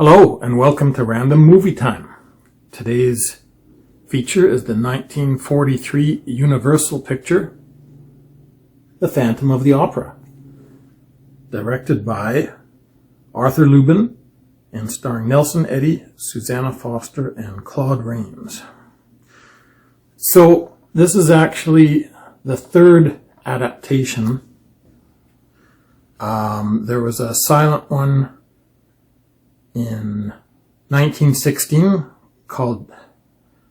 Hello and welcome to Random Movie Time. Today's feature is the 1943 Universal picture, The Phantom of the Opera, directed by Arthur Lubin and starring Nelson Eddy, Susanna Foster, and Claude Rains. So this is actually the third adaptation. There was a silent one in 1916 called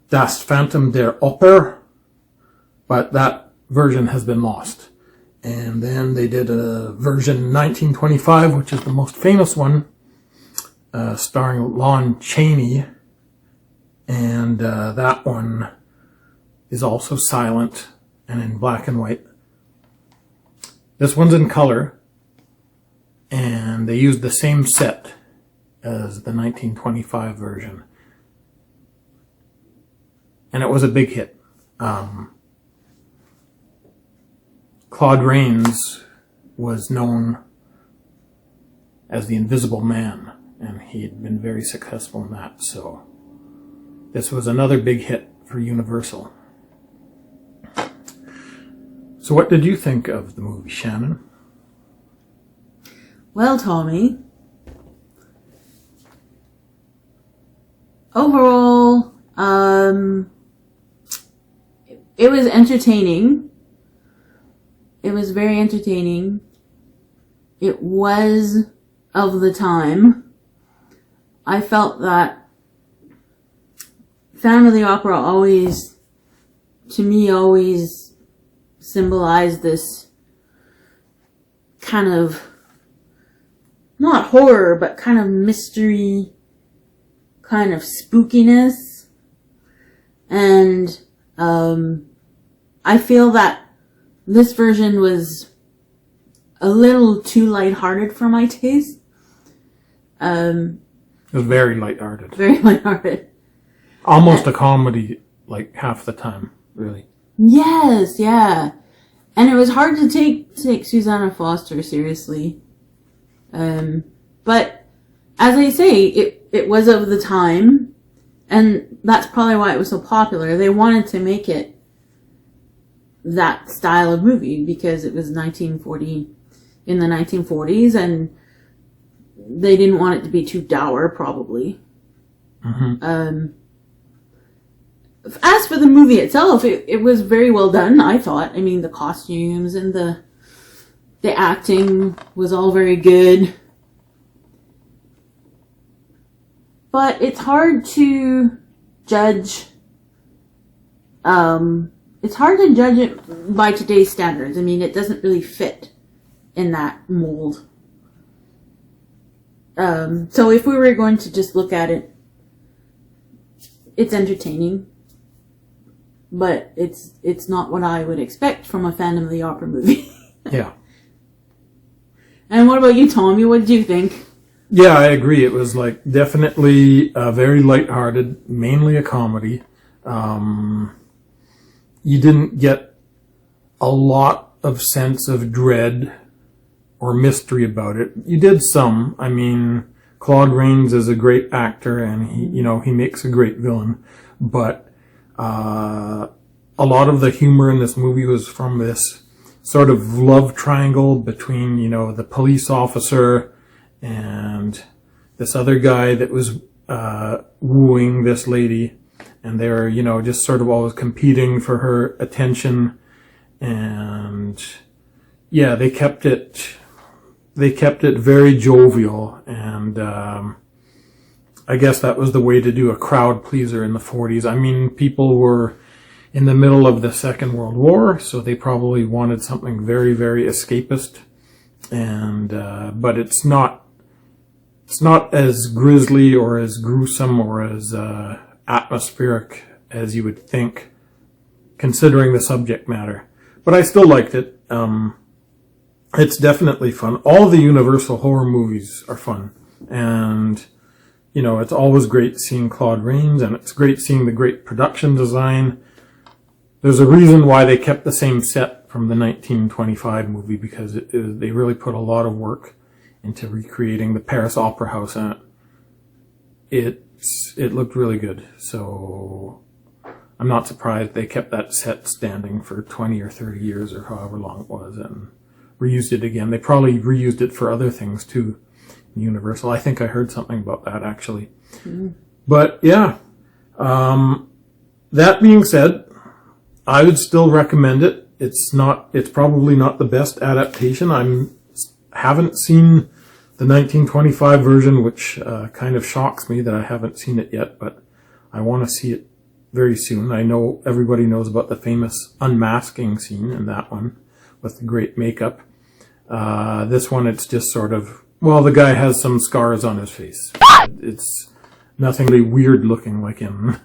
Das Phantom der Oper, but that version has been lost. And then they did a version in 1925, which is the most famous one, starring Lon Chaney, and that one is also silent and in black and white. This one's in color, and they used the same set as the 1925 version. And it was a big hit. Claude Rains was known as the Invisible Man, and he had been very successful in that, so this was another big hit for Universal. So what did you think of the movie, Shannon? Well, Tommy, overall, it was entertaining. It was very entertaining. It was of the time. I felt that Phantom of the Opera always symbolized this kind of, not horror, but kind of mystery, kind of spookiness. And I feel that this version was a little too lighthearted for my taste. It was very lighthearted. Very lighthearted. Almost a comedy, like half the time, really. Yes, yeah. And it was hard to take Susanna Foster seriously. But as I say, it was of the time, and that's probably why it was so popular. They wanted to make it that style of movie because it was in the 1940s, and they didn't want it to be too dour, probably. Mm-hmm. As for the movie itself, it was very well done, I thought. I mean, the costumes and the acting was all very good. But it's hard to judge. It's hard to judge it by today's standards. I mean, it doesn't really fit in that mold. So if we were going to just look at it, it's entertaining, but it's not what I would expect from a Phantom of the Opera movie. Yeah. And what about you, Tommy? What did you think? Yeah, I agree. It was definitely very lighthearted, mainly a comedy. You didn't get a lot of sense of dread or mystery about it. You did some. I mean, Claude Rains is a great actor, and he makes a great villain. But a lot of the humor in this movie was from this sort of love triangle between, the police officer and this other guy that was wooing this lady, and they were, just sort of always competing for her attention. And yeah, they kept it very jovial, and I guess that was the way to do a crowd pleaser in the 40s. I mean, people were in the middle of the Second World War, so they probably wanted something very, very escapist, and but it's not as grisly or as gruesome or as atmospheric as you would think, considering the subject matter. But I still liked it. It's definitely fun. All the Universal horror movies are fun, and it's always great seeing Claude Rains, and it's great seeing the great production design. There's a reason why they kept the same set from the 1925 movie, because they really put a lot of work into recreating the Paris Opera House, and it looked really good. So I'm not surprised they kept that set standing for 20 or 30 years or however long it was and reused it again. They probably reused it for other things too. Universal. I think I heard something about that actually. But yeah, that being said, I would still recommend it. It's probably not the best adaptation. Haven't seen the 1925 version, which kind of shocks me that I haven't seen it yet, but I want to see it very soon. I know everybody knows about the famous unmasking scene in that one with the great makeup. This one, it's just sort of, well, the guy has some scars on his face. It's nothing really weird looking like in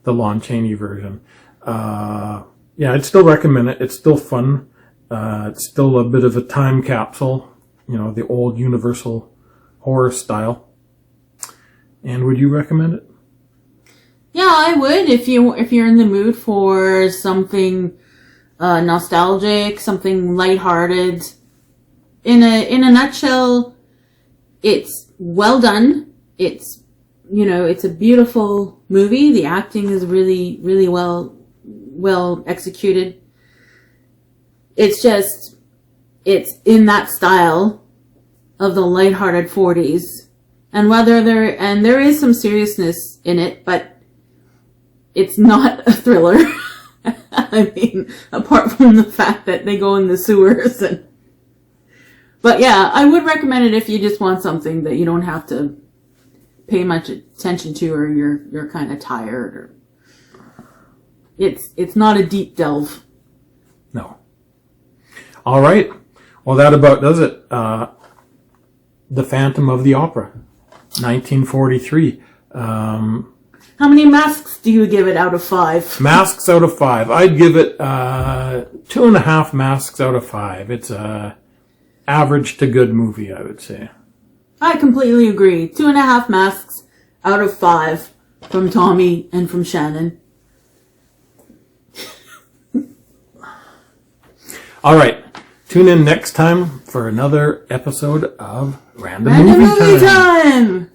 the Lon Chaney version. Yeah, I'd still recommend it. It's still fun. It's still a bit of a time capsule, the old Universal horror style. And would you recommend it? Yeah, I would if you're in the mood for something nostalgic, something lighthearted. In a nutshell, it's well done. It's a beautiful movie. The acting is really, really well executed. It's in that style of the lighthearted 40s. And there is some seriousness in it, but it's not a thriller. I mean, apart from the fact that they go in the sewers but yeah, I would recommend it if you just want something that you don't have to pay much attention to, or you're kind of tired, or it's not a deep delve. No. All right. Well, that about does it. The Phantom of the Opera, 1943. How many masks do you give it out of 5? Masks out of 5. I'd give it 2.5 masks out of 5. It's a average to good movie, I would say. I completely agree. 2.5 masks out of 5 from Tommy and from Shannon. All right. Tune in next time for another episode of Random Movie Time.